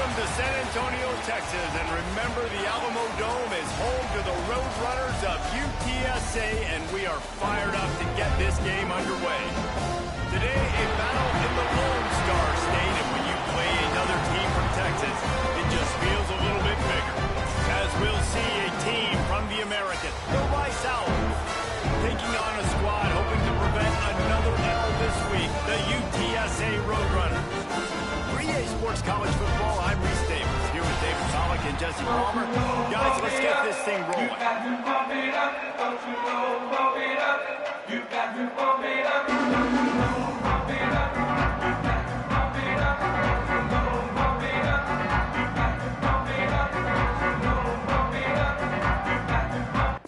Welcome to San Antonio, Texas, and remember the Alamo Dome is home to the Roadrunners of UTSA, and we are fired up to get this game underway. Today, a battle in the Lone Star State, and when you play another team from Texas, it just feels a little bit bigger. As we'll see a team from the American, the Rice Owls, taking on a squad hoping to prevent another L this week, the UTSA Roadrunners. For EA Sports College Football, I'm Reese Davis, here with David Pollock and Jesse Palmer. Guys, let's get this thing rolling. You got to pump it up, don't you know, pump it up. You got to pump it up, don't you know, pump it up. You got to pump it up, don't you know, pump it up. You got to pump it up, don't you know, pump it up. You got to pump.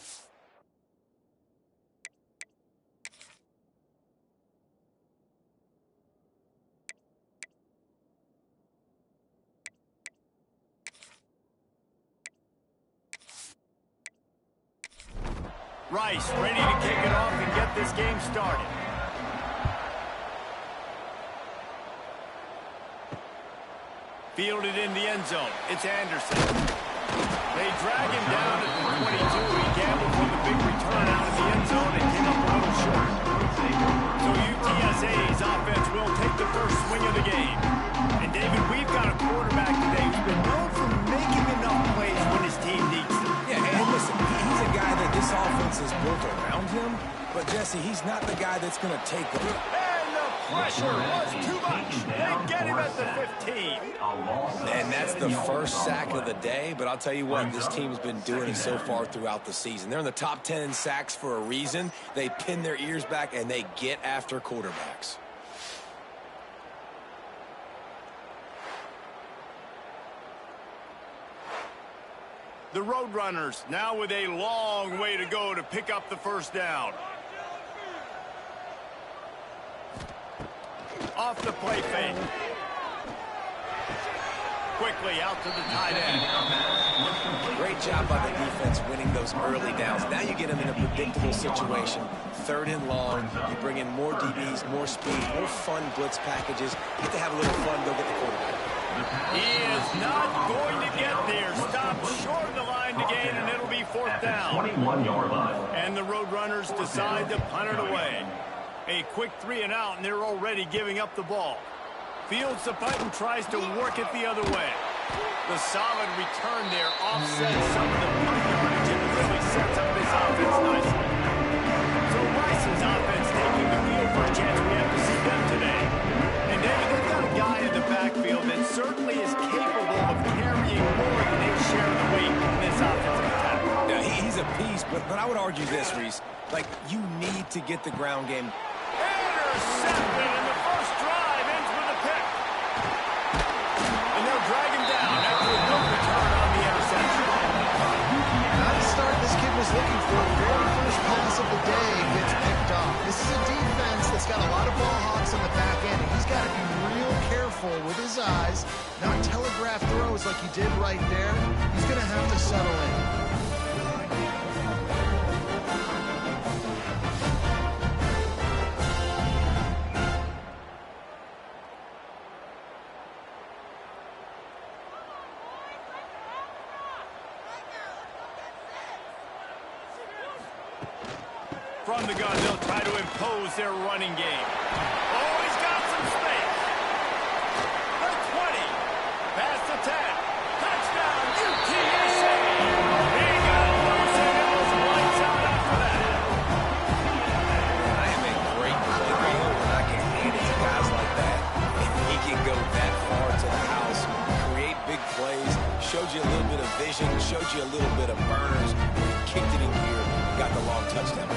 Rice ready to kick it off and get this game started. Fielded in the end zone. It's Anderson. They drag him down at the 22. He gambled for the big return out of the end zone and came up a little short. So UTSA's offense will take the first swing of the game. And David, we've got a quarterback today who's been known for making enough plays when his team needs them. Yeah, and listen, he's a guy that this offense is built around him, but Jesse, he's not the guy that's going to take them. And the pressure was too much. They get him at the 15. And that's the first sack of the day, but I'll tell you what, this team's been doing it so far throughout the season. They're in the top 10 in sacks for a reason. They pin their ears back, and they get after quarterbacks. The Roadrunners now with a long way to go to pick up the first down. Off the play fake. Quickly out to the tight end. Great job by the defense winning those early downs. Now you get them in a predictable situation. 3rd and long. You bring in more DBs, more speed, more fun blitz packages. You get to have a little fun, go get the quarterback. He is not going to get there. Stopped short of the line to gain, and it'll be 4th down. 21-yard line. And the Roadrunners decide to punt it away. A quick 3 and out, and they're already giving up the ball. Fields the punt and tries to work it the other way. The solid return there offsets some of the punt yardage and really sets up this offense nicely. So Rice's offense taking the field. First chance we have to see them today. And David, they've got a guy in the backfield that certainly is capable of carrying more than his share of the weight in this offensive attack. Now, he's a piece, but I would argue this, Reese. Like, you need to get the ground game. Intercepted, and the first drive ends with a pick. And they'll drag him down after a good return on the interception. Not the start this kid was looking for. Very first pass of the day gets picked off. This is a defense that's got a lot of ball hawks on the back end, and he's got to be real careful with his eyes, not telegraph throws like he did right there. He's going to have to settle in. From the gun, they'll try to impose their running game. Oh, he's got some space. The 20. Past the 10. Touchdown, UTSA. He got loose and it was lights out after that. I am a great playmaker when I can hand it to guys like that. And he can go that far to the house, create big plays, showed you a little bit of vision, showed you a little bit of burners, kicked it in gear, got the long touchdown.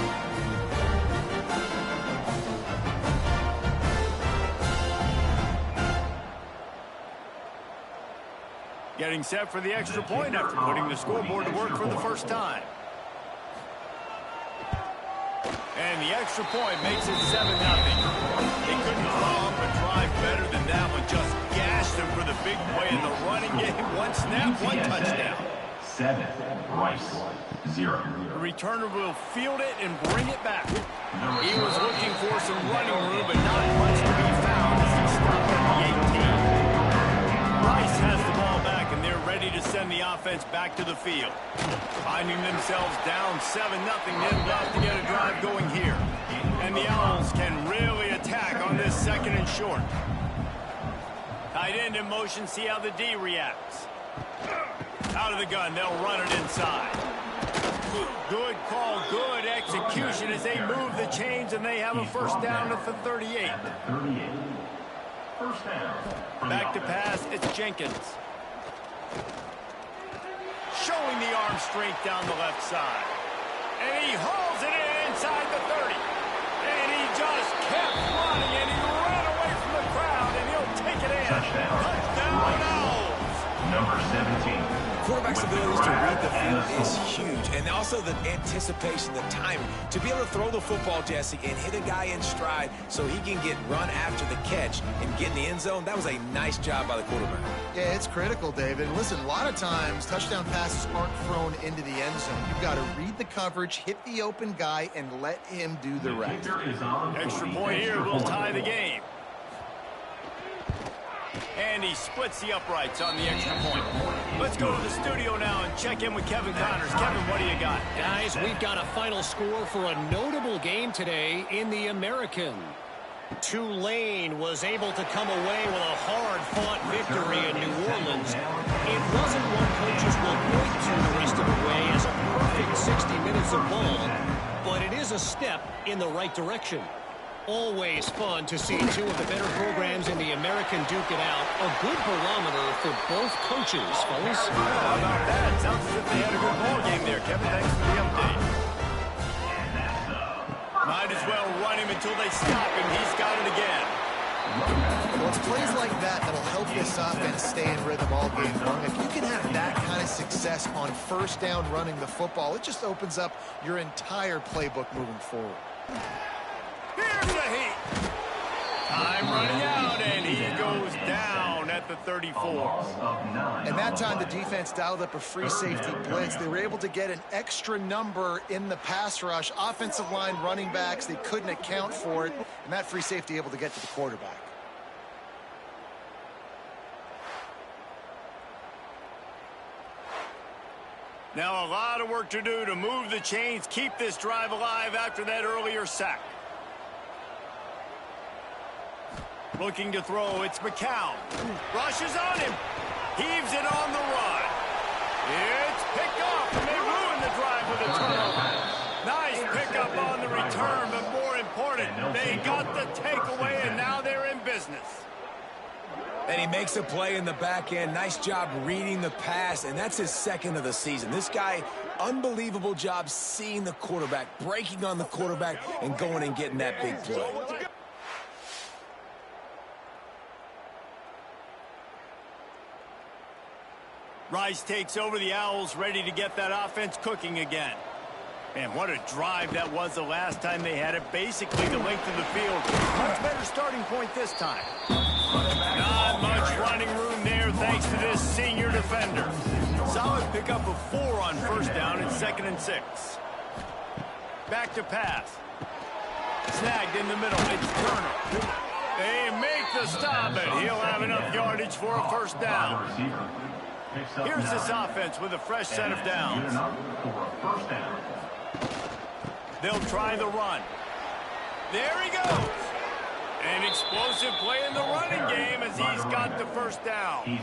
Getting set for the extra point after putting the scoreboard to work for the first time. And the extra point makes it 7-0. They couldn't draw up a drive better than that one. Just gashed them for the big play in the running game. One snap, one touchdown. 7, Rice, 0. The returner will field it and bring it back. He was looking for some running room, but not much to be found as he stopped at the 18. Rice has the ball ready to send the offense back to the field. Finding themselves down 7-0, they've got to get a drive going here. And the Owls can really attack on this 2nd and short. Tight end in motion, see how the D reacts. Out of the gun, they'll run it inside. Good call, good execution as they move the chains, and they have a first down at the 38. First down. Back to pass, it's Jenkins. Showing the arm strength down the left side. And he hauls it in inside the 30. And he just kept running, and he ran away from the crowd, and he'll take it in. Touchdown Owls. Number 17. Quarterback's abilities to read the field is huge, and also the anticipation, the timing. To be able to throw the football, Jesse, and hit a guy in stride so he can get run after the catch and get in the end zone, that was a nice job by the quarterback. Yeah, it's critical, David. Listen, a lot of times touchdown passes aren't thrown into the end zone. You've got to read the coverage, hit the open guy, and let him do the rest. Extra point here will tie the game. And he splits the uprights on the extra point. Let's go to the studio now and check in with Kevin Connors. Kevin, what do you got? Guys, we've got a final score for a notable game today in the American. Tulane was able to come away with a hard-fought victory in New Orleans. It wasn't what coaches will point to the rest of the way as a perfect 60 minutes of ball, but it is a step in the right direction. Always fun to see two of the better programs in the American duke it out. A good barometer for both coaches, fellas. How about that? Sounds as if they had a good ball game there. Kevin, thanks for the update. Might as well run him until they stop him. He's got it again. Well, it's plays like that that'll help this offense stay in rhythm all game long. If you can have that kind of success on first down running the football, it just opens up your entire playbook moving forward. Here's the heat. Time running out, and he goes down at the 34. And that time the defense dialed up a free safety blitz. They were able to get an extra number in the pass rush. Offensive line, running backs, they couldn't account for it. And that free safety able to get to the quarterback. Now a lot of work to do to move the chains, keep this drive alive after that earlier sack. Looking to throw, it's McCown. Rushes on him. Heaves it on the run. It's picked off, and they ruin the drive with a turnover. Nice pickup on the return, but more important, they got the takeaway, and now they're in business. And he makes a play in the back end. Nice job reading the pass, and that's his 2nd of the season. This guy, unbelievable job seeing the quarterback, breaking on the quarterback, and going and getting that big play. Rice takes over, the Owls ready to get that offense cooking again. Man, what a drive that was the last time they had it. Basically the length of the field. Much better starting point this time. Not much running room there thanks to this senior defender. Solid pickup of 4 on first down and 2nd and 6. Back to pass. Snagged in the middle. It's Turner. They make the stop, and he'll have enough yardage for a first down. Here's this offense with a fresh set of downs. They'll try the run. There he goes. An explosive play in the running game as he's got the first down.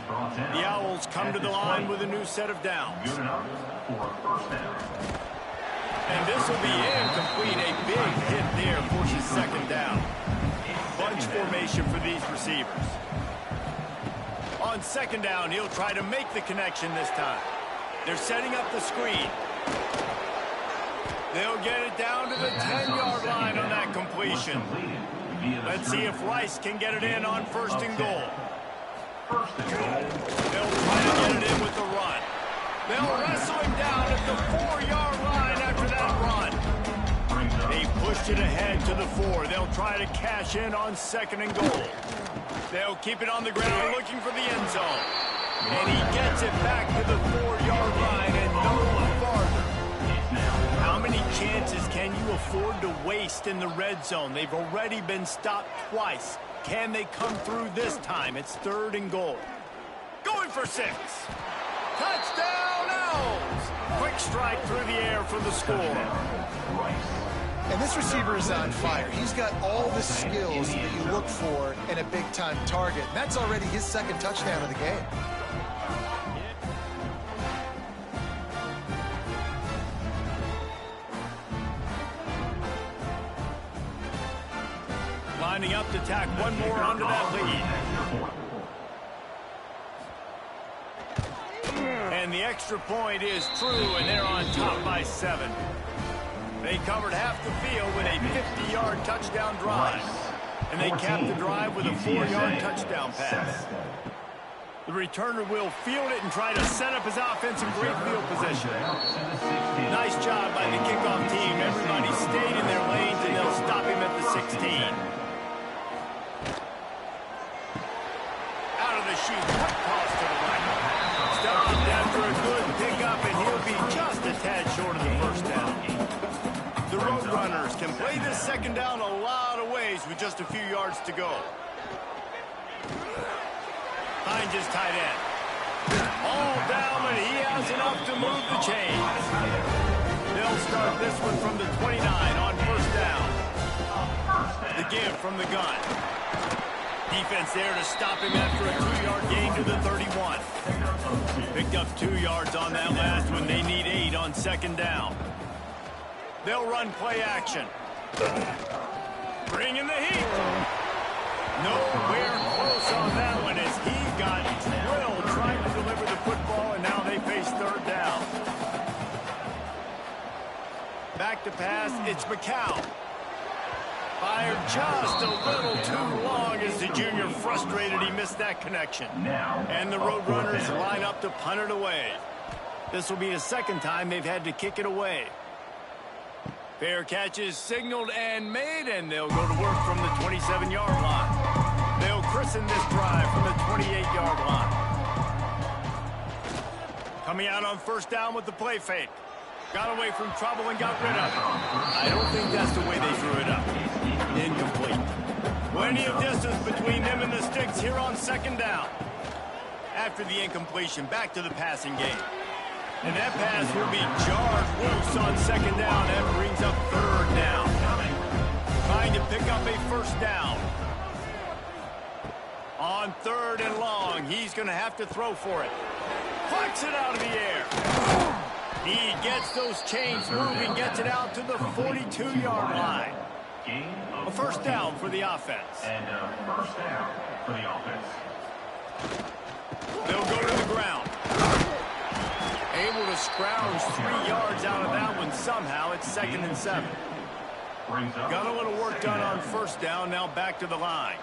The Owls come to the line with a new set of downs. And this will be incomplete. A big hit there forces 2nd down. Bunch formation for these receivers. On 2nd down, he'll try to make the connection this time. They're setting up the screen. They'll get it down to the 10-yard line on that completion. Let's see if Rice can get it in on 1st and goal. They'll try to get it in with the run. They'll wrestle him down at the 4-yard line after that run. They pushed it ahead to the 4. They'll try to cash in on 2nd and goal. They'll keep it on the ground looking for the end zone. And he gets it back to the 4-yard line and no farther. How many chances can you afford to waste in the red zone? They've already been stopped twice. Can they come through this time? It's 3rd and goal. Going for 6. Touchdown, Owls! Quick strike through the air for the score. And this receiver is on fire. He's got all the skills that you look for in a big-time target. And that's already his second touchdown of the game. Lining up to tack one more onto that lead. And the extra point is true, and they're on top by 7. They covered half the field with a 50-yard touchdown drive. And they capped the drive with a 4-yard touchdown pass. The returner will field it and try to set up his offense in great field position. Nice job by the kickoff team. Everybody stayed in their lanes, and they'll stop him at the 16. Shoot, quick toss to the right. Stuck it after a good pickup, and he'll be just a tad short of the first down. The Roadrunners can play this second down a lot of ways with just a few yards to go. Hines is tight end. All down, but he has enough to move the chains. They'll start this one from the 29 on first down. The give from the gun. Defense there to stop him after a 2-yard gain to the 31. Picked up 2 yards on that last one. They need 8 on second down. They'll run play action. Bring in the heat. Nowhere close on that one as he got drilled trying to deliver the football, and now they face third down. Back to pass, it's McCown. Fired just a little too long as the junior frustrated. He missed that connection. And the Roadrunners line up to punt it away. This will be the second time they've had to kick it away. Fair catch is signaled and made, and they'll go to work from the 27-yard line. They'll christen this drive from the 28-yard line. Coming out on first down with the play fake. Got away from trouble and got rid of it. I don't think that's the way they drew it up. Incomplete. Plenty of distance between them and the sticks here on second down. After the incompletion, back to the passing game. And that pass will be jarred loose on second down. That brings up third down. Trying to pick up a first down. On third and long, he's going to have to throw for it. Flicks it out of the air. He gets those chains moving, gets it out to the 42-yard line. A first down for the offense. And first down for the offense. They'll go to the ground. Able to scrounge 3 yards out of that one somehow. It's 2nd and 7. Got a little work done on first down. Now back to the line.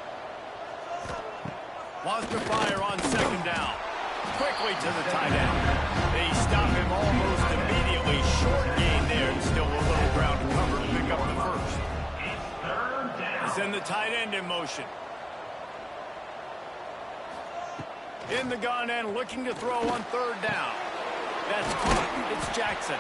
Wants to fire on second down. Quickly to the tight end. They stop him almost immediately. Short gain there and still a little ground to cover to pick up the first. Send the tight end in motion. In the gun and looking to throw on third down. That's caught. It's Jackson.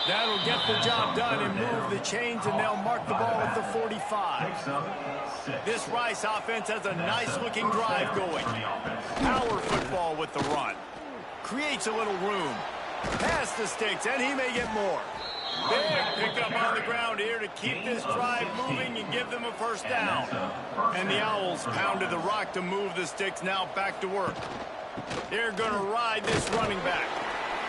That'll get the job done and move the chains, and they'll mark the ball at the 45. This Rice offense has a nice-looking drive going. Power football with the run. Creates a little room. Past the sticks, and he may get more. Big pickup on the ground here to keep this drive moving and give them a first down. And the Owls pounded the rock to move the sticks. Now back to work. They're going to ride this running back.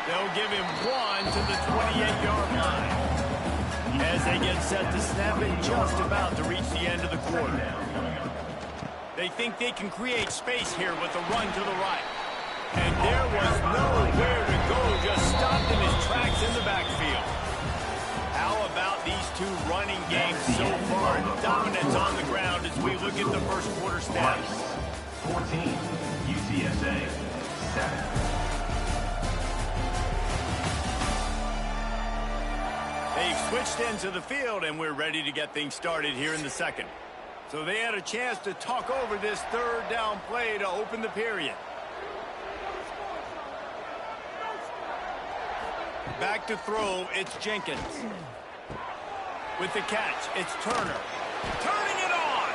They'll give him 1 to the 28-yard line. As they get set to snap it, just about to reach the end of the quarter. They think they can create space here with a run to the right. And there was nowhere to go, just stopped in his tracks in the backfield. How about these two running games so far? Dominance on the ground as we look at the first quarter stats. 14, UTSA 7. They've switched into the field, and we're ready to get things started here in the second. So they had a chance to talk over this third down play to open the period. Back to throw, it's Jenkins. With the catch, it's Turner. Turning it on!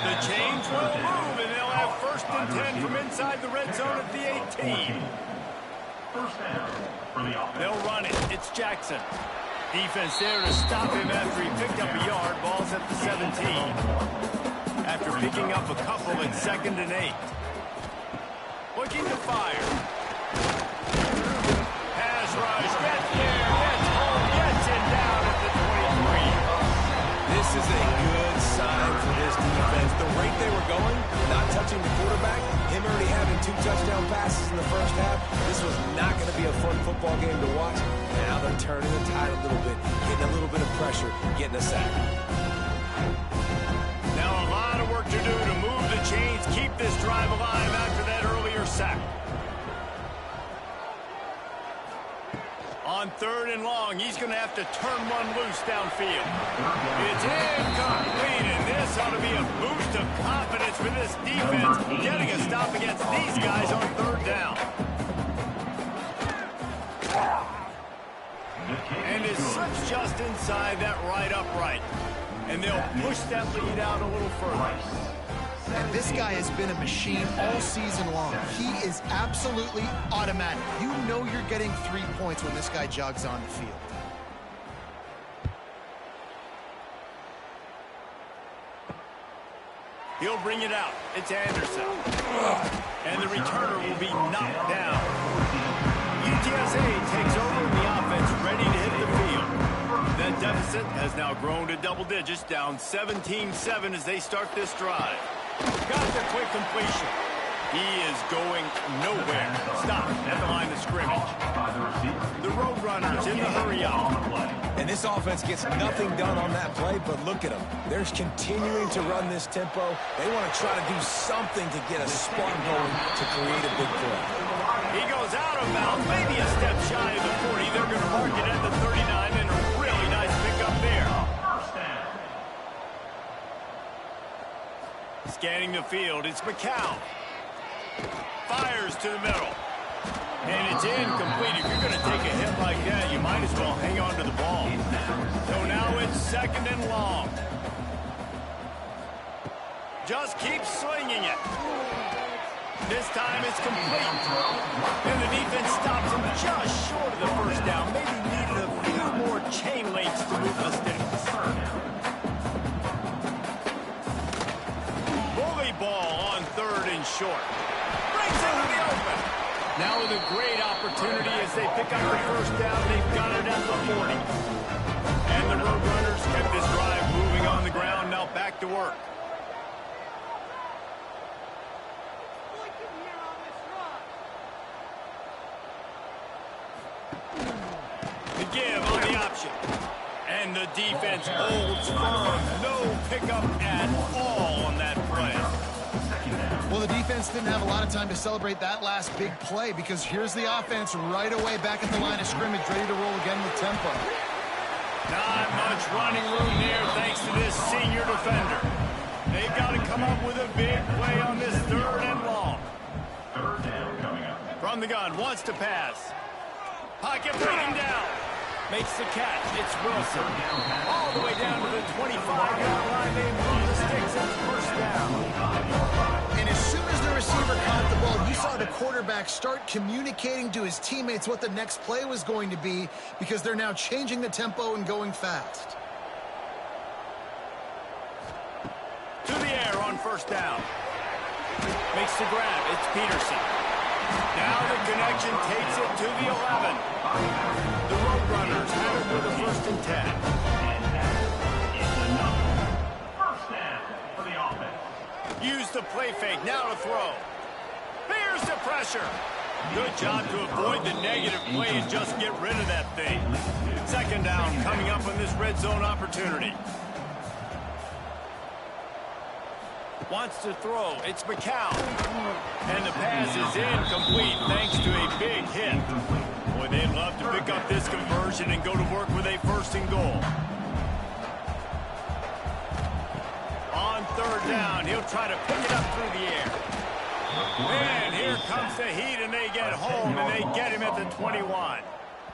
The chains will move, and they'll have 1st and 10 from inside the red zone at the 18. First down for the offense. They'll run it. It's Jackson. Defense there to stop him after he picked up a yard. Ball's at the 17. After picking up a couple at 2nd and 8. Looking to fire. Pass rush. Gets there. Gets home. Gets it down at the 23. This is a good sign for this defense. The rate they were going, not touching the quarterback, him already having 2 touchdown passes in the first half, this was not going to be a fun football game to watch. Now they're turning the tide a little bit, getting a little bit of pressure, getting a sack. Now a lot of work to do to move the chains, keep this drive alive after that earlier sack. On 3rd and long, he's going to have to turn one loose downfield. It's incomplete, and this ought to be a boost of confidence for this defense, getting a stop against these guys on 3rd down. And it slips just inside that right upright. And they'll push that lead out a little further. And this guy has been a machine all season long. He is absolutely automatic. You know you're getting 3 points when this guy jogs on the field. He'll bring it out. It's Anderson. And the returner will be knocked down. UTSA takes over in the offense, ready to hit the field. That deficit has now grown to double digits, down 17-7 as they start this drive. Got the quick completion. He is going nowhere. Stop at the line of scrimmage. The Roadrunners in the hurry up. And this offense gets nothing done on that play, but look at them. They're continuing to run this tempo. They want to try to do something to get a spark going to create a big play. He goes out of bounds, maybe a step shy of the 40. They're going to mark it at the 39, and a really nice pickup there. Scanning the field, it's McCown. Fires to the middle. And it's incomplete. If you're going to take a hit like that, you might as well hang on to the ball. So now it's 2nd and long. Just keep slinging it. This time it's complete. And the defense stops him just short of the first down. Maybe needed a few more chain links to move the sticks. Bully ball on 3rd and short. Brings it to the open. Now with a great opportunity as they pick up the first down. They've got it at the 40. And the Roadrunners kept this drive moving on the ground. Now back to work. The give on the option. And the defense holds firm. No pickup at all on that play. Well, the defense didn't have a lot of time to celebrate that last big play because here's the offense right away back at the line of scrimmage, ready to roll again with tempo. Not much running room there thanks to this senior defender. They've got to come up with a big play on this 3rd and long. 3rd down coming up. From the gun, wants to pass. Pocket breaking down. Makes the catch. It's Wilson. All the way down to the 25-yard line. They move the sticks. It's 1st down. And as soon as the receiver caught the ball, you saw the quarterback start communicating to his teammates what the next play was going to be because they're now changing the tempo and going fast. To the air on 1st down. Makes the grab. It's Peterson. Now the connection takes it to the 11. The Roadrunners have it with a 1st and 10. And that is enough. 1st down for the offense. Use the play fake. Now to throw. Here's the pressure. Good job to avoid the negative play and just get rid of that thing. 2nd down coming up on this red zone opportunity. Wants to throw. It's McCown. And the pass is incomplete thanks to a big hit. Boy, they'd love to pick up this conversion and go to work with a 1st and goal. On 3rd down, he'll try to pick it up through the air. And here comes the heat, and they get home, and they get him at the 21.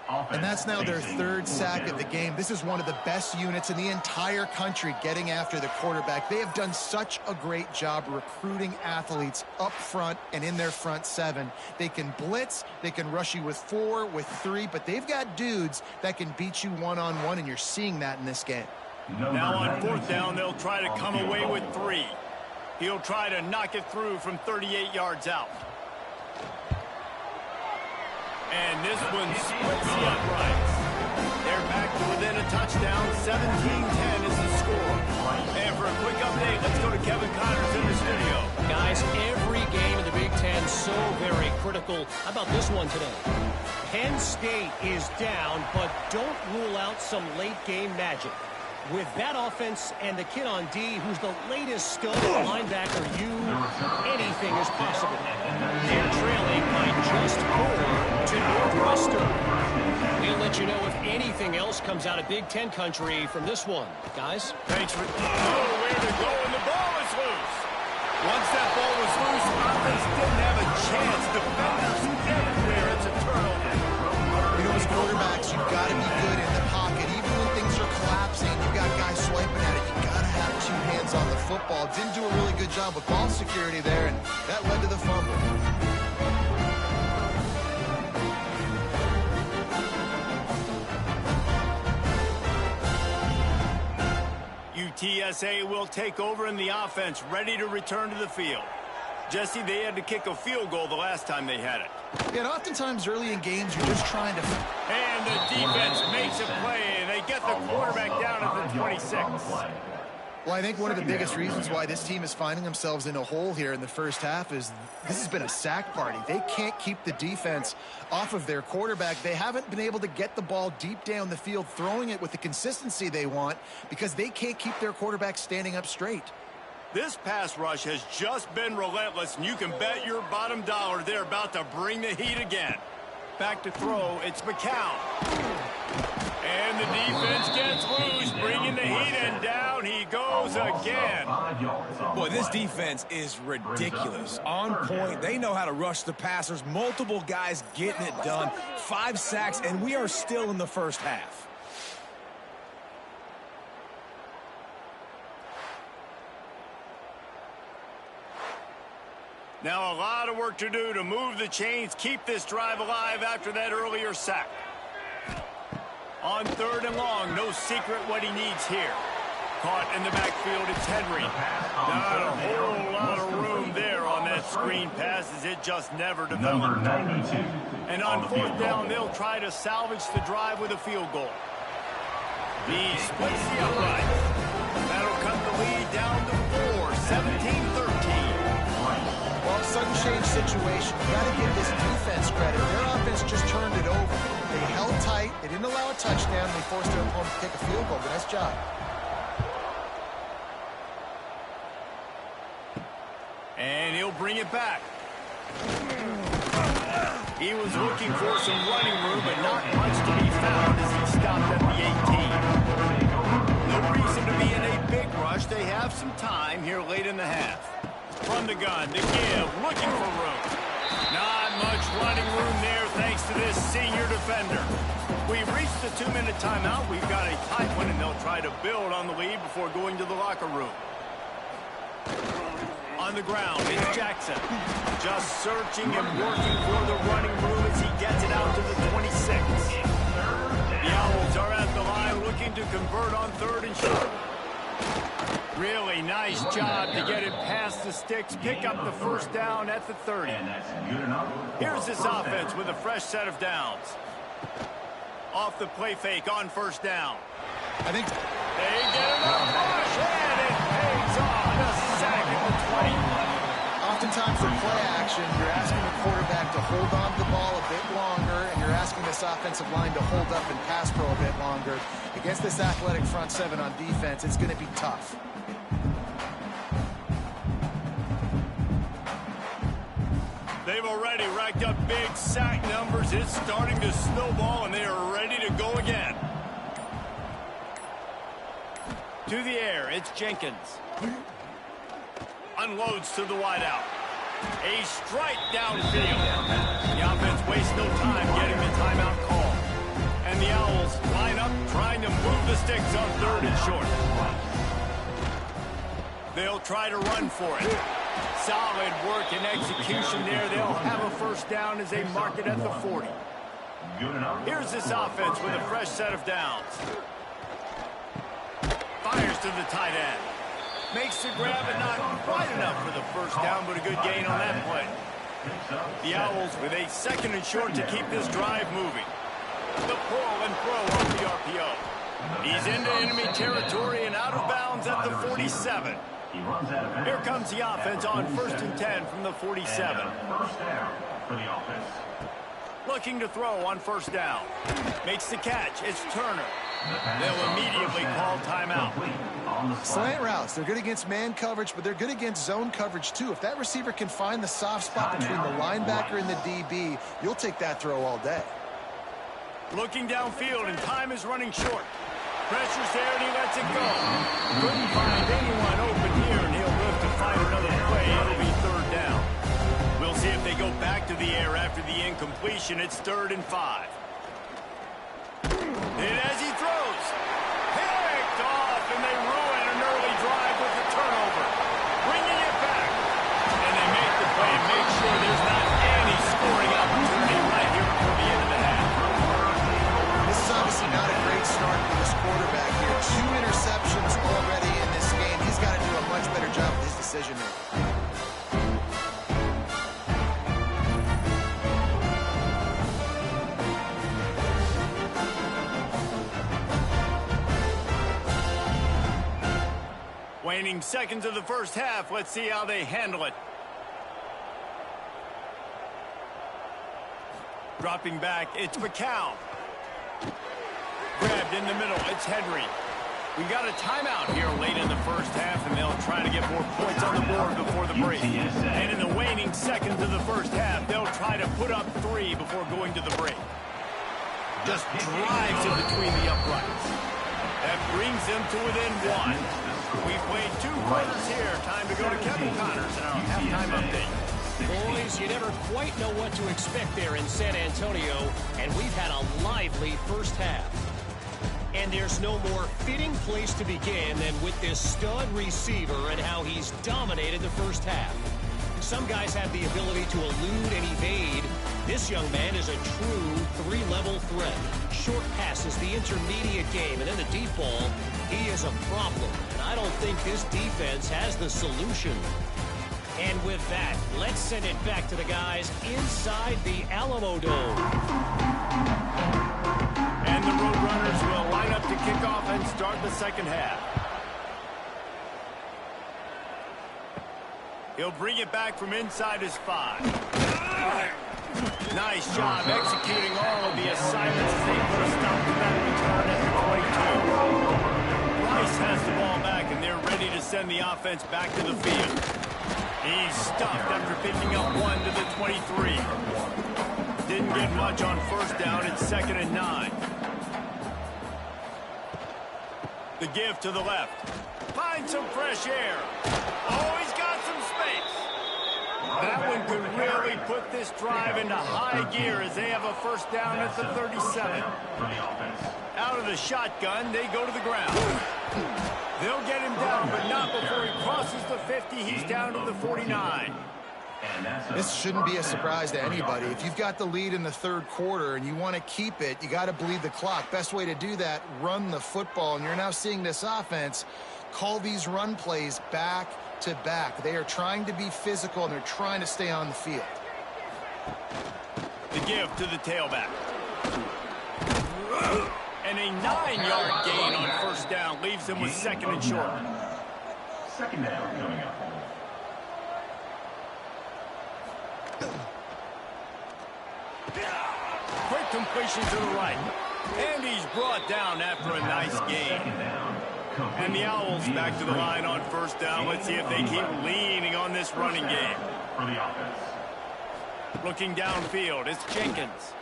And that's now their third sack of the game. This is one of the best units in the entire country getting after the quarterback. They have done such a great job recruiting athletes up front and in their front seven. They can blitz, they can rush you with 4, with 3, but they've got dudes that can beat you one-on-one, and you're seeing that in this game. Now on 4th down, they'll try to come away with 3. He'll try to knock it through from 38 yards out. And this one splits the uprights. They're back to within a touchdown. 17-10 is the score. And for a quick update, let's go to Kevin Connors in the studio. Guys, every game in the Big Ten so very critical. How about this one today? Penn State is down, but don't rule out some late-game magic. With that offense and the kid on D, who's the latest stud linebacker, anything is possible. They're trailing by just 4 to Northwestern. We'll let you know if anything else comes out of Big Ten country from this one. Guys? Thanks for way to go, and the ball is loose. Once that ball was loose, offense didn't have a chance. Defenders everywhere. It's a turnover. You know, as quarterbacks, you've got to be good in the pocket. Even when things are collapsing, you've got guys swiping at it. You've got to have 2 hands on the football. Didn't do a really good job with ball security there, and that led to the fumble. UTSA will take over in the offense, ready to return to the field. Jesse, they had to kick a field goal the last time they had it. Yeah, and oftentimes early in games, you're just trying to... And the defense makes a play, and they get the quarterback down at the 26. Well, I think one of the biggest reasons why this team is finding themselves in a hole here in the first half is this has been a sack party. They can't keep the defense off of their quarterback. They haven't been able to get the ball deep down the field, throwing it with the consistency they want because they can't keep their quarterback standing up straight. This pass rush has just been relentless, and you can bet your bottom dollar they're about to bring the heat again. Back to throw, it's McCown. And the defense gets loose, bringing the heat, and down he goes again. Boy, this defense is ridiculous. On point, they know how to rush the passers. Multiple guys getting it done. 5 sacks, and we are still in the first half. Now a lot of work to do to move the chains, keep this drive alive after that earlier sack. On 3rd and long, no secret what he needs here. Caught in the backfield, it's Henry. Not a whole lot of room there on that screen pass as it just never developed. And on 4th down, they'll try to salvage the drive with a field goal. He splits the upright. That'll cut the lead down to 4, 17-13. Well, sudden change situation. You got to give this defense credit. Their offense just turned it over. They held tight. They didn't allow a touchdown. They forced their opponent to kick a field goal. But nice job. And he'll bring it back. He was looking for some running room, but not much to be found as he stopped at the 18. No reason to be in a big rush. They have some time here late in the half. From the gun to give, looking for room. Not much running room there thanks to this senior defender. We've reached the 2-minute timeout. We've got a tight one, and they'll try to build on the lead before going to the locker room. On the ground, it's Jackson. Just searching and working for the running room as he gets it out to the 26. The Owls are at the line looking to convert on 3rd and short. Really nice job to get it past the sticks, pick up the 1st down at the 30. Here's this offense with a fresh set of downs. Off the play fake on 1st down. I think they get it up push, and it pays off. A sack at the 20. Oftentimes in play action, you're asking the quarterback to hold on to the ball a bit longer, and you're asking this offensive line to hold up and pass pro a bit longer. Against this athletic front 7 on defense, it's going to be tough. They've already racked up big sack numbers. It's starting to snowball, and they are ready to go again. To the air, it's Jenkins. Unloads to the wideout. A strike downfield. The offense wastes no time getting the timeout call. And the Owls line up trying to move the sticks on 3rd and short. They'll try to run for it. Solid work and execution there. They'll have a first down as they mark it at the 40. Here's this offense with a fresh set of downs. Fires to the tight end. Makes the grab, but not quite enough for the first down, but a good gain on that play. The Owls with a 2nd and short to keep this drive moving. The pull and throw off the RPO. He's into enemy territory and out of bounds at the 47. Here comes the offense on 1st and 10 from the 47. First down for the offense. Looking to throw on 1st down. Makes the catch. It's Turner. They'll immediately call timeout. Slant routes, they're good against man coverage, but they're good against zone coverage too. If that receiver can find the soft spot between the linebacker and the DB, you'll take that throw all day. Looking downfield, and time is running short. Pressure's there, and he lets it go. Couldn't find anyone open here, and he'll look to find another play. It'll be 3rd down. We'll see if they go back to the air after the incompletion. It's 3rd and 5. And as he throws, picked off, and they ruin an early drive with the turnover. Bringing it back. And they make the play and make sure there's not any scoring opportunity right here before the end of the half. This is obviously not a great start for this quarterback here. 2 interceptions already in this game. He's got to do a much better job with his decision making. Waning seconds of the first half. Let's see how they handle it. Dropping back, it's McCown. Grabbed in the middle, it's Henry. We got a timeout here late in the first half, and they'll try to get more points on the board before the break. And in the waning seconds of the first half, they'll try to put up 3 before going to the break. Just drives in between the uprights. That brings them to within 1. We've played 2 quarters here. Time to go to Kevin Connors in our halftime update. Boys, you never quite know what to expect there in San Antonio, and we've had a lively first half. And there's no more fitting place to begin than with this stud receiver and how he's dominated the first half. Some guys have the ability to elude and evade. This young man is a true 3-level threat. Short passes, the intermediate game, and then the deep ball, he is a problem. And I don't think this defense has the solution. And with that, let's send it back to the guys inside the Alamo Dome. And the Roadrunners will line up to kick off and start the second half. He'll bring it back from inside his 5. Nice job executing all of the assignments as they put a stop to that return at the 22. Rice has the ball back, and they're ready to send the offense back to the field. He's stuffed after picking up 1 to the 23. Didn't get much on first down. It's 2nd and 9. The give to the left. Find some fresh air. Oh, he's got some space. That one could really put this drive into high gear as they have a first down at the 37. Out of the shotgun, they go to the ground. They'll get him down, but not before he crosses the 50. He's down to the 49. This shouldn't be a surprise to anybody. If you've got the lead in the 3rd quarter and you want to keep it, you got to bleed the clock. Best way to do that, run the football. And you're now seeing this offense call these run plays back to back. They are trying to be physical, and they're trying to stay on the field. The give to the tailback. And a 9-yard gain on first down leaves them with 2nd and short. Second down coming up. Quick completion to the right. And he's brought down after a nice gain. And the Owls back to the line on first down. Let's see if they keep leaning on this running game. For the offense. Looking downfield, it's Jenkins.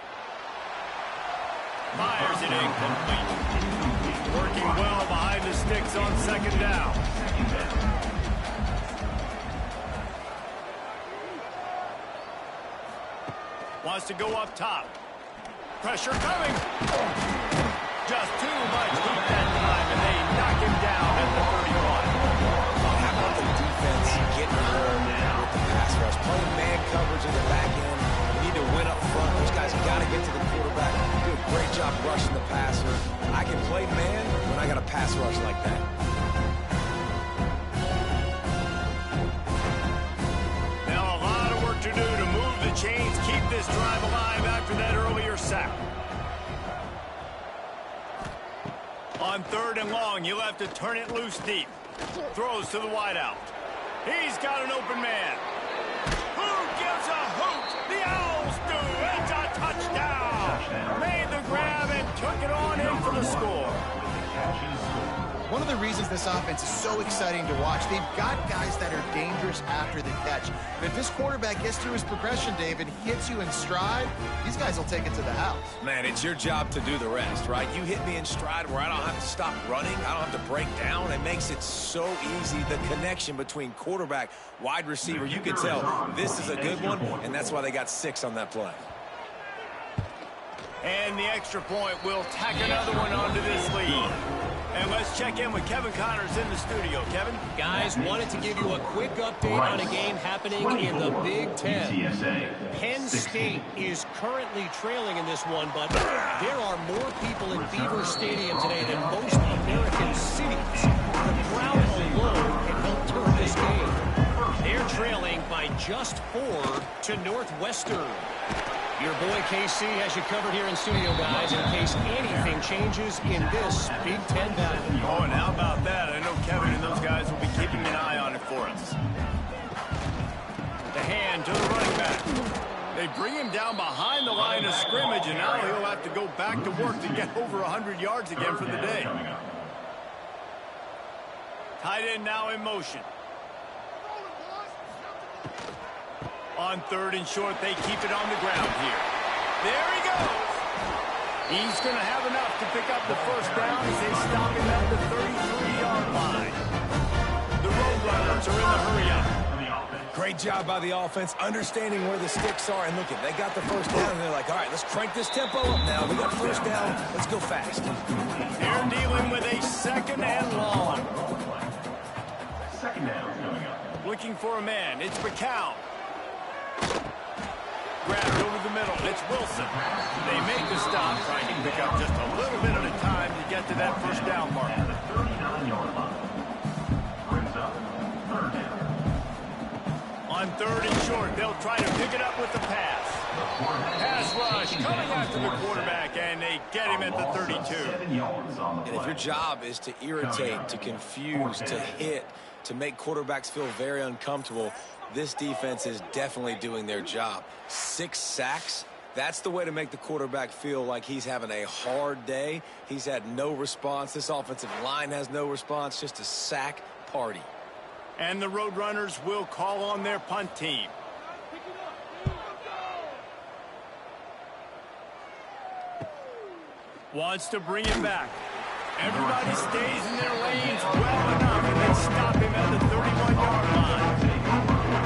Fires it incomplete. Working well behind the sticks on 2nd down. Wants to go up top. Pressure coming. Just too much heat that time, and they knock him down at the 31. How about the defense getting home with the pass rush? Playing man coverage in the back end. We need to win up front. Those guys got to get to the quarterback. Do a great job rushing the passer. I can play man when I got a pass rush like that. Now a lot of work to do to move the chains, keep this drive alive after that earlier sack. On 3rd and long, you'll have to turn it loose deep. Throws to the wideout. He's got an open man. Who gives a hoot? The Owls do. It's a touchdown. Made the grab and took it on in for the score. One of the reasons this offense is so exciting to watch, they've got guys that are dangerous after the catch. But if this quarterback gets through his progression, David, he hits you in stride, these guys will take it to the house. Man, it's your job to do the rest, right? You hit me in stride where I don't have to stop running. I don't have to break down. It makes it so easy. The connection between quarterback, wide receiver, you can tell this is a good one, and that's why they got 6 on that play. And the extra point will tack another one onto this lead. And let's check in with Kevin Connors in the studio. Kevin? Guys, wanted to give you a quick update on a game happening in the Big Ten. Penn State is currently trailing in this one, but there are more people in Beaver Stadium today than most American cities. The crowd alone can help turn this game. They're trailing by just 4 to Northwestern. Your boy KC has you covered here in studio, guys, in case anything changes in this Big Ten battle. Oh, and how about that? I know Kevin and those guys will be keeping an eye on it for us. The hand to the running back. They bring him down behind the line of scrimmage, and now he'll have to go back to work to get over 100 yards again for the day. Tight end now in motion. On 3rd and short, they keep it on the ground here. There he goes. He's going to have enough to pick up the first down as they stop him at the 33-yard line. The Roadrunners are in the hurry-up. Great job by the offense, understanding where the sticks are. And look, they got the first down, and they're like, all right, let's crank this tempo up now. We got first down. Let's go fast. They're dealing with a 2nd and long. 2nd down coming up. Looking for a man. It's McCown. Grabbed over the middle. It's Wilson. They make the stop, trying to pick up just a little bit at a time to get to that first down mark. At the 39-yard line. Brings up 3rd down. On 3rd and short, they'll try to pick it up with the pass. Pass rush coming after the quarterback, and they get him at the 32. 7 yards on the play. And if your job is to irritate, to confuse, to hit, to make quarterbacks feel very uncomfortable, this defense is definitely doing their job. 6 sacks, that's the way to make the quarterback feel like he's having a hard day. He's had no response. This offensive line has no response, just a sack party. And the Roadrunners will call on their punt team. Wants to bring him back. Everybody stays in their lanes well enough, and they stop him at the 31-yard line.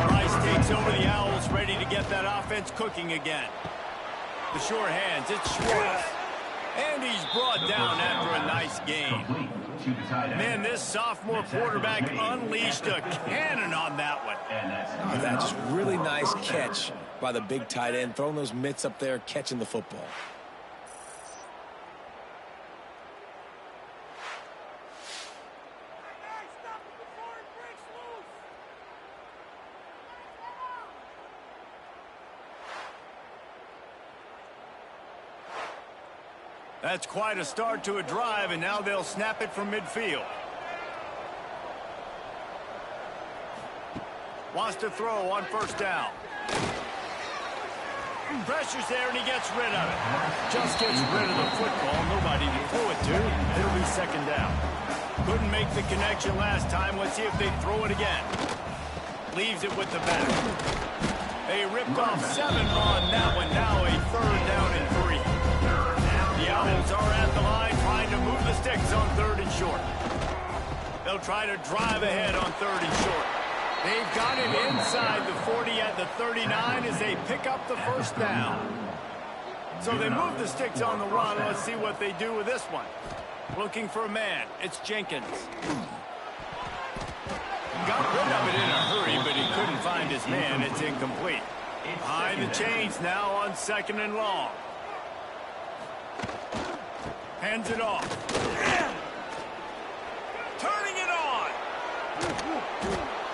Rice takes over the Owls, ready to get that offense cooking again. The sure hands, it's Schwartz. And he's brought down after a nice gain. Man, this sophomore quarterback unleashed a cannon on that one. Oh, that's really nice catch by the big tight end, throwing those mitts up there, catching the football. That's quite a start to a drive, and now they'll snap it from midfield. Wants to throw on first down. Pressure's there, and he gets rid of it. Just gets rid of the football. Nobody to throw it to. It'll be 2nd down. Couldn't make the connection last time. Let's see if they throw it again. Leaves it with the back. They ripped off 7 on that one. Now a 3rd down and 3. The Owls are at the line trying to move the sticks on 3rd and short. They'll try to drive ahead on 3rd and short. They've got him inside the 40 at the 39 as they pick up the first down. So they move the sticks on the run. Let's see what they do with this one. Looking for a man. It's Jenkins. Got rid of it in a hurry, but he couldn't find his man. It's incomplete. Behind the chains now on 2nd and long. Hands it off. Turning it on.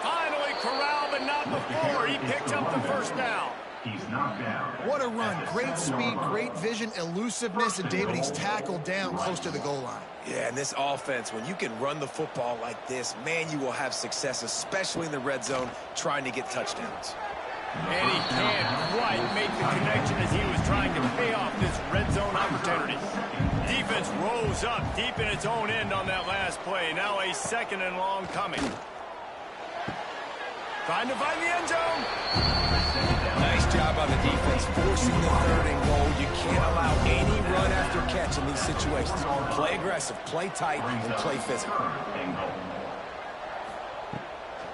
Finally corralled, but not before. He picked up the first down. He's knocked down. What a run. Great speed, great vision, elusiveness, and David, he's tackled down close to the goal line. Yeah, and this offense, when you can run the football like this, man, you will have success, especially in the red zone, trying to get touchdowns. And he can't quite make the connection as he was trying to pay off this red zone opportunity. Defense rose up deep in its own end on that last play. Now a 2nd and long coming. Trying to find the end zone. Nice job by the defense forcing the 3rd and goal. You can't allow any run after catch in these situations. Play aggressive, play tight, and play physical.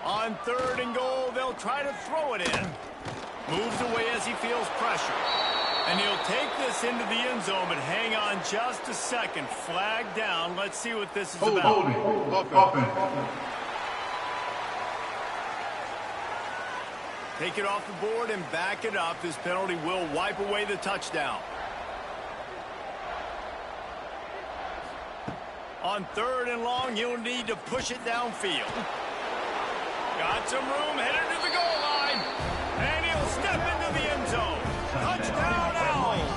On 3rd and goal, they'll try to throw it in. Moves away as he feels pressure. And he'll take this into the end zone, but hang on just a second. Flag down. Let's see what this is about. Holding. Take it off the board and back it up. This penalty will wipe away the touchdown. On 3rd and long, he'll need to push it downfield. Got some room, headed to the goal line. And he'll step into the end zone. Touchdown, Owls.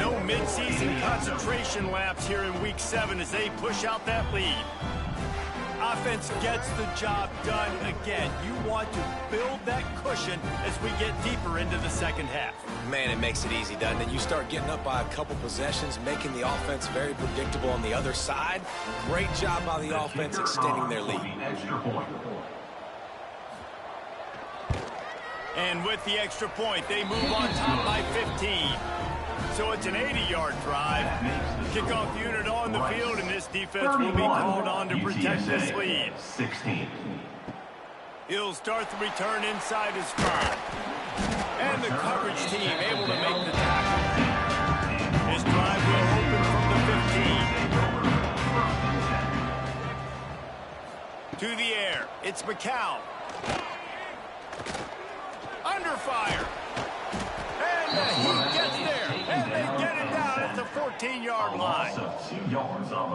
No midseason concentration laps here in Week 7 as they push out that lead. Offense gets the job done again. You want to build that cushion as we get deeper into the 2nd half. Man, it makes it easy, doesn't it? You start getting up by a couple possessions, making the offense very predictable on the other side. Great job by the offense extending their lead. And with the extra point, they move on top by 15. So it's an 80-yard drive. Kickoff unit on the field, and this defense will be called on to protect this lead. 16. He'll start the return inside his 5. And the coverage team able to make the tackle. His drive will open from the 15. To the air, it's McCown. Under fire. And he gets there. And they get it down at the 14-yard line.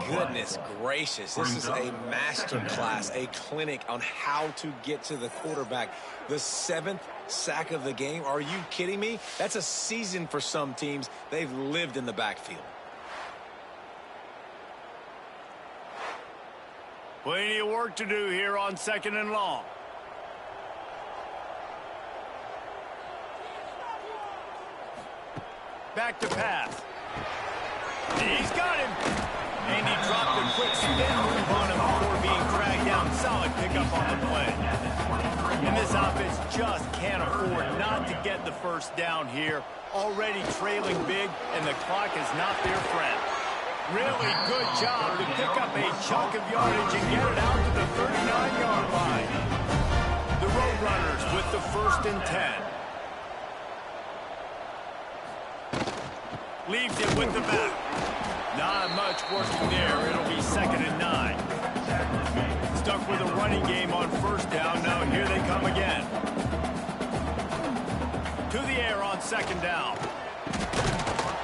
Goodness gracious. This is a master class, a clinic on how to get to the quarterback. The 7th sack of the game. Are you kidding me? That's a season for some teams. They've lived in the backfield. Plenty of work to do here on 2nd and long. Back to pass. He's got him. And he dropped a quick spin move on him before being dragged down. Solid pickup on the play. And this offense just can't afford not to get the first down here. Already trailing big, and the clock is not their friend. Really good job to pick up a chunk of yardage and get it out to the 39-yard line. The Roadrunners with the 1st and 10. Leaves it with the back. Not much working there. It'll be 2nd and 9. Stuck with a running game on 1st down. Now here they come again. To the air on 2nd down.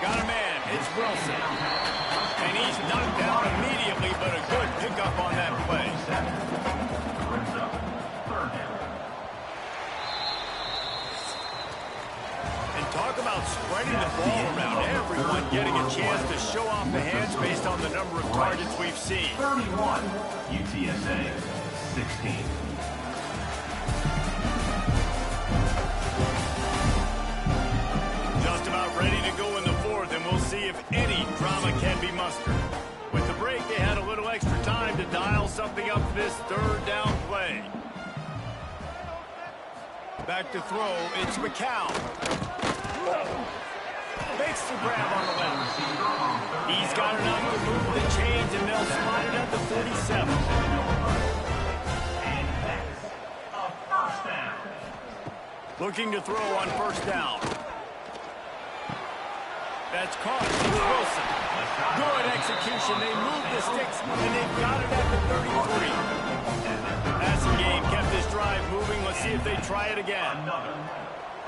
Got a man. It's Wilson. And he's knocked down immediately, but a good pickup on that play. Talk about spreading the ball around. Everyone getting a chance to show off the hands based on the number of targets we've seen. 31, UTSA 16. Just about ready to go in the 4th, and we'll see if any drama can be mustered. With the break, they had a little extra time to dial something up for this 3rd down play. Back to throw, it's McCown. Makes the grab on the left. He's got enough to move the chains, and they'll slide it at the 47. And that's a 1st down. Looking to throw on 1st down. That's caught. It's Wilson. Good execution. They moved the sticks, and they've got it at the 33. Passing game kept this drive moving. Let's see if they try it again. Another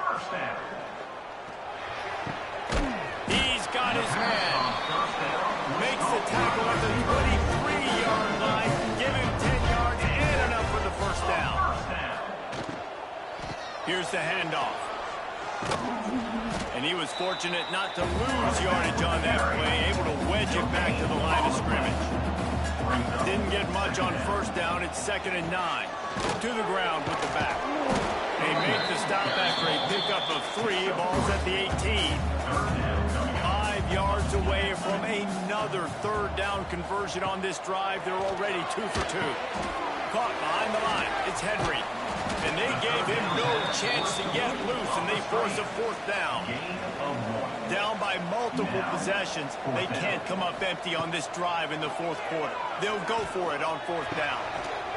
first down. He's got his man. Makes the tackle at the 23-yard line. Give him 10 yards and enough for the first down. Here's the handoff. And he was fortunate not to lose yardage on that play, able to wedge it back to the line of scrimmage. Didn't get much on first down. It's 2nd and 9. To the ground with the back. They make the stop after a pickup of 3. Ball's at the 18. 5 yards away from another third down conversion on this drive. They're already 2 for 2. Caught behind the line. It's Henry. And they gave him no chance to get loose, and they force a 4th down. Down by multiple possessions, they can't come up empty on this drive in the 4th quarter. They'll go for it on 4th down.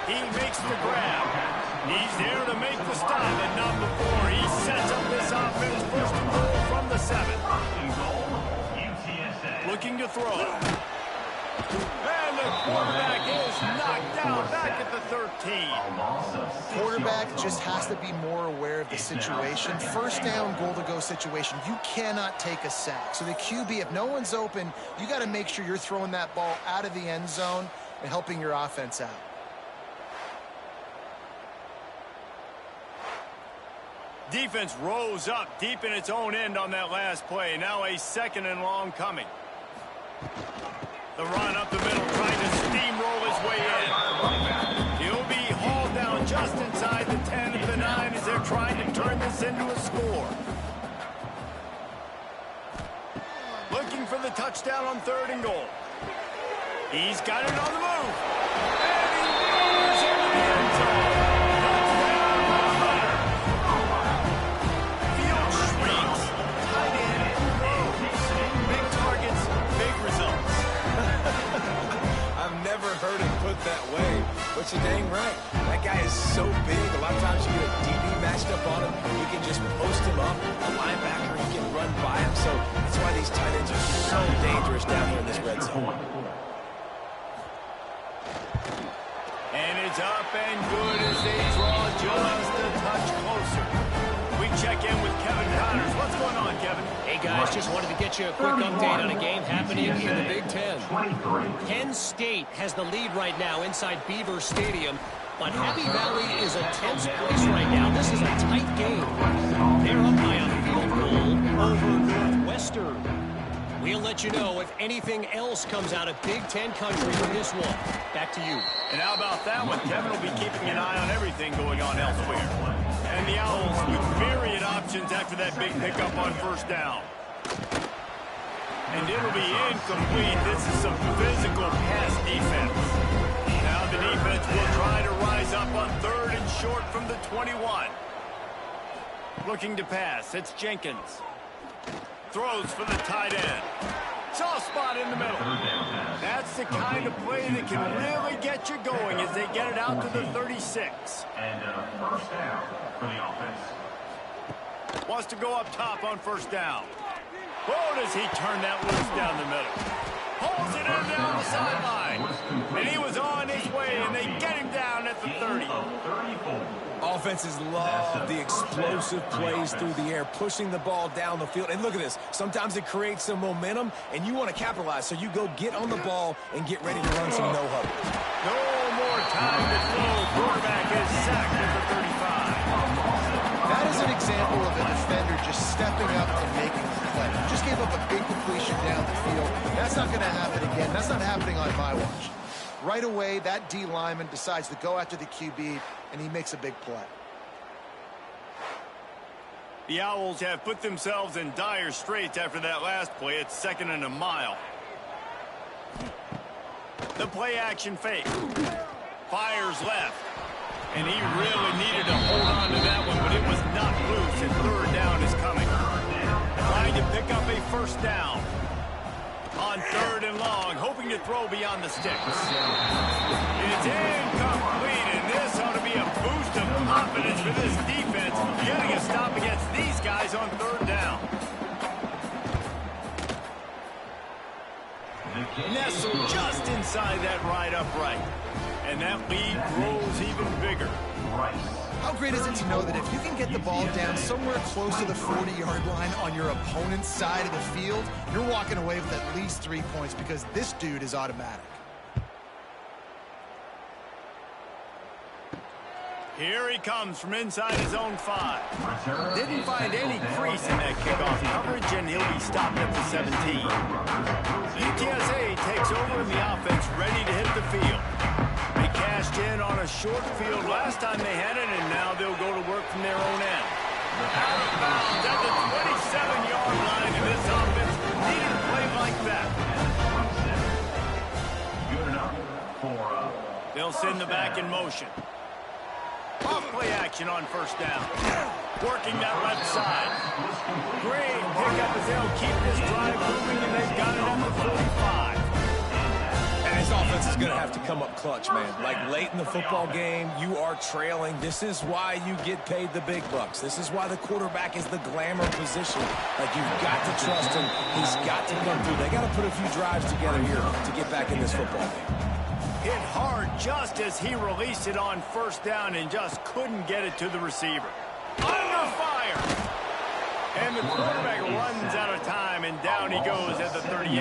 He makes the grab. He's there to make the stop, and not before. He sets up this offense 1st and goal from the 7. Looking to throw. And the quarterback is knocked down back at the 13. Quarterback just has to be more aware of the situation. 1st down, goal-to-go situation. You cannot take a sack. So the QB, if no one's open, you got to make sure you're throwing that ball out of the end zone and helping your offense out. Defense rose up deep in its own end on that last play. Now a 2nd and long coming. The run up the middle, trying to steamroll his way in. He'll be hauled down just inside the 10 of the 9 as they're trying to turn this into a score. Looking for the touchdown on 3rd and goal. He's got it on the move. And he moves into the end zone. Touchdown, Hunter. Field shrieks. Tight end throws. Big targets, big results. I've never heard it put that way, but you're dang right. That guy is so big. A lot of times you get a DB matched up on him. You can just post him up. A linebacker, he can run by him. So that's why these tight ends are so dangerous down here in this red zone. And it's up and good as they draw just a touch closer. We check in with Kevin Connors. What's going on, Kevin? Hey, guys, just wanted to get you a quick update on a game happening in the Big Ten. Penn State has the lead right now inside Beaver Stadium, but Happy Valley is a tense place right now. This is a tight game. They're up by a field goal over Northwestern. We'll let you know if anything else comes out of Big Ten country from this one. Back to you. And how about that one? Kevin will be keeping an eye on everything going on elsewhere. And the Owls with myriad options after that big pickup on 1st down. And it'll be incomplete. This is some physical pass defense. Now the defense will try to rise up on 3rd and short from the 21. Looking to pass. It's Jenkins. Throws for the tight end. Soft spot in the middle. That's the kind of play that can really get you going as they get it out to the 36. And first down for the offense. Wants to go up top on 1st down. Oh, does he turn that loose down the middle. Pulls it in down the sideline. And he was on his way, and they get him down at the 30. Offenses love the explosive plays through the air, pushing the ball down the field. And look at this. Sometimes it creates some momentum, and you want to capitalize. So you go get on the ball and get ready to run some no-huddle. No more time to throw. Quarterback is sacked at the 35. That is an example of a defender just stepping up and making the play. Just gave up a big completion down the field. That's not going to happen again. That's not happening on my watch. Right away, that D lineman decides to go after the QB, and he makes a big play. The Owls have put themselves in dire straits after that last play. It's 2nd and a mile. The play action fake. Fires left. And he really needed to hold on to that one, but it was not loose, and 3rd down is coming. Trying to pick up a 1st down. On 3rd and long, hoping to throw beyond the sticks. It's incomplete, and this ought to be a boost of confidence for this defense, getting a stop against these guys on 3rd down. nestled just inside that right upright. And that lead grows even bigger. How great is it to know that if you can get the ball down somewhere close to the 40-yard line on your opponent's side of the field, you're walking away with at least 3 points because this dude is automatic. Here he comes from inside his own 5. Didn't find any crease in that kickoff coverage, and he'll be stopped at the 17. UTSA takes over in the offense, ready to hit the field. They cashed in on a short field last time they had it, and now they'll go to work from their own end. Out of bounds at the 27-yard line, and this offense needed to play like that. Good enough for They'll send the back in motion. Off-play action on first down. Working that left side. Great pickup as they'll keep this drive moving, and they've got it at the 45. And his offense is going to have to come up clutch, man. Like late in the football game, you are trailing. This is why you get paid the big bucks. This is why the quarterback is the glamour position. Like, you've got to trust him. He's got to come through. They got to put a few drives together here to get back in this football game. Hit hard just as he released it on first down and just couldn't get it to the receiver. Under fire! And the quarterback runs out of time, and down he goes at the 38.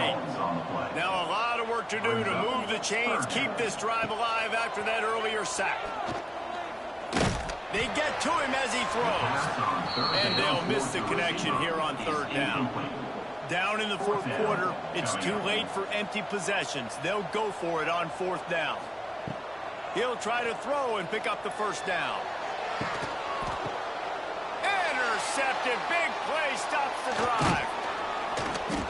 Now a lot of work to do to move the chains, keep this drive alive after that earlier sack. They get to him as he throws. And they'll miss the connection here on third down. Down in the fourth quarter, it's too late for empty possessions. They'll go for it on fourth down. He'll try to throw and pick up the first down. Intercepted. Big play stops the drive.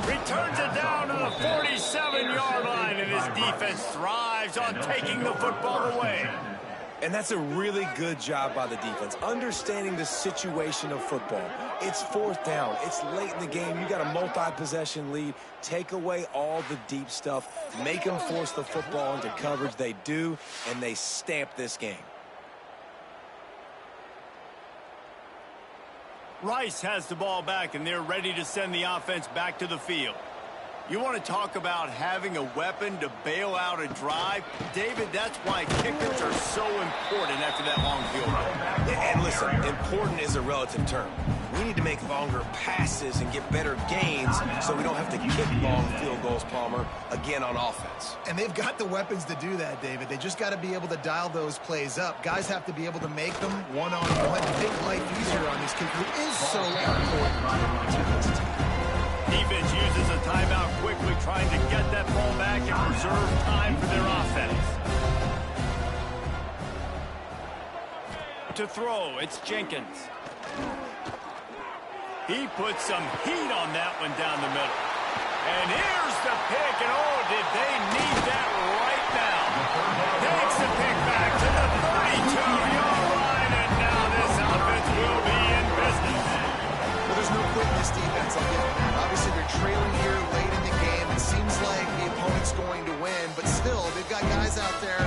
Returns it down to the 47-yard line, and his defense thrives on taking the football away. And that's a really good job by the defense, understanding the situation of football. It's fourth down. It's late in the game. You got a multi-possession lead. Take away all the deep stuff. Make them force the football into coverage. They do, and they stamp this game. Rice has the ball back, and they're ready to send the offense back to the field. You want to talk about having a weapon to bail out a drive? David, that's why kickers are so important after that long field goal. And listen, important is a relative term. We need to make longer passes and get better gains so we don't have to kick long field goals, Palmer, again on offense. And they've got the weapons to do that, David. They just got to be able to dial those plays up. Guys have to be able to make them one-on-one, make life easier on this kicker, who is so important to this team. Defense uses a timeout quickly, trying to get that ball back and preserve time for their offense. To throw, it's Jenkins. He puts some heat on that one down the middle. And here's the pick, and oh, did they need that right now. Takes the pick back to the 32-yard line, and now this offense will be in business. Well, there's no quitting this defense, I'll give them that. Obviously, they're trailing here late in the game. It seems like the opponent's going to win, but still, they've got guys out there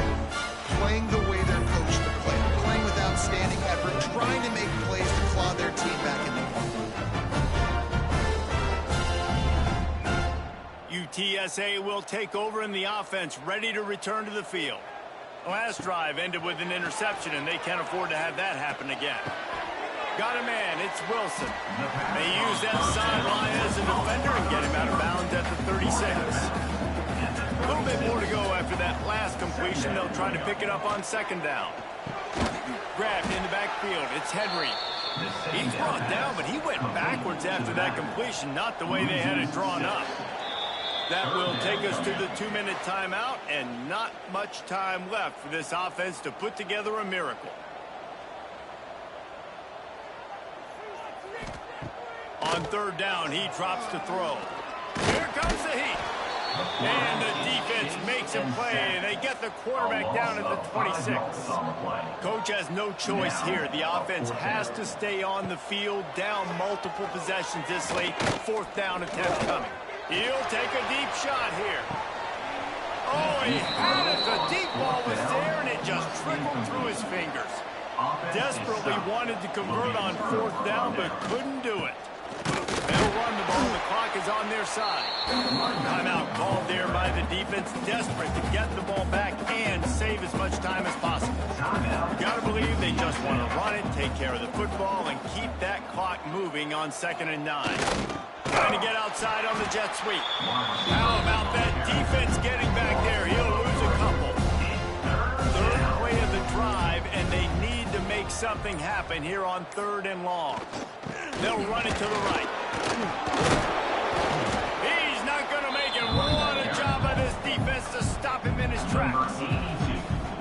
playing the way they're coached to play. They're playing with outstanding effort, trying to make plays to claw their team back in the game. UTSA will take over in the offense, ready to return to the field. Last drive ended with an interception, and they can't afford to have that happen again. Got a man, it's Wilson. They use that sideline as a defender and get him out of bounds at the 36. A little bit more to go after that last completion. They'll try to pick it up on second down. Grabbed in the backfield, it's Henry. He's brought down, but he went backwards after that completion, not the way they had it drawn up. That will take us to the 2-minute timeout, and not much time left for this offense to put together a miracle. On third down, he drops to throw. Here comes the heat. And the defense makes a play, and they get the quarterback down at the 26. Coach has no choice here. The offense has to stay on the field, down multiple possessions this late. Fourth down attempt coming. He'll take a deep shot here. Oh, he had it. The deep ball was there, and it just trickled through his fingers. Desperately wanted to convert on fourth down, but couldn't do it. They'll run the ball. The clock is on their side. Timeout called there by the defense, desperate to get the ball back and save as much time as possible. You got to believe they just want to run it, take care of the football, and keep that clock moving on 2nd and 9. Trying to get outside on the jet sweep. How about that defense getting back there? He'll lose a couple. Third play of the drive, and they need to make something happen here on 3rd and long. They'll run it to the right. He's not going to make it. What a job by this defense to stop him in his tracks.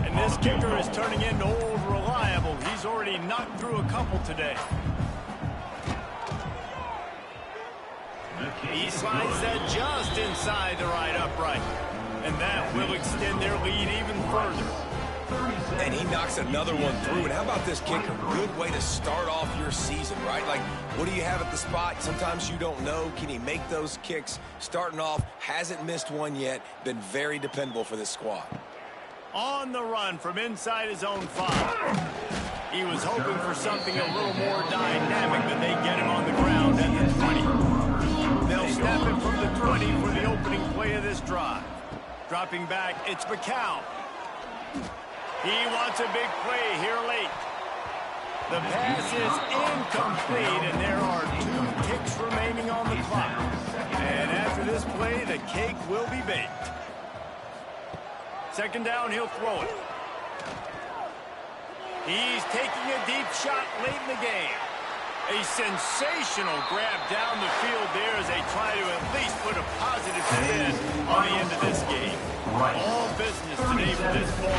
And this kicker is turning into old reliable. He's already knocked through a couple today. He slides that just inside the right upright. And that will extend their lead even further. And he knocks another one through. And how about this kicker? Good way to start off your season, right? Like, what do you have at the spot? Sometimes you don't know. Can he make those kicks? Starting off, hasn't missed one yet. Been very dependable for this squad. On the run from inside his own 5. He was hoping for something a little more dynamic, but they get him on the ground at the 20. They'll snap him from the 20 for the opening play of this drive. Dropping back, it's McCown. He wants a big play here late. The pass is incomplete, and there are 2 kicks remaining on the clock. And after this play, the cake will be baked. 2nd down, he'll throw it. He's taking a deep shot late in the game. A sensational grab down the field there as they try to at least put a positive spin on the end of this game. All business today for this ball.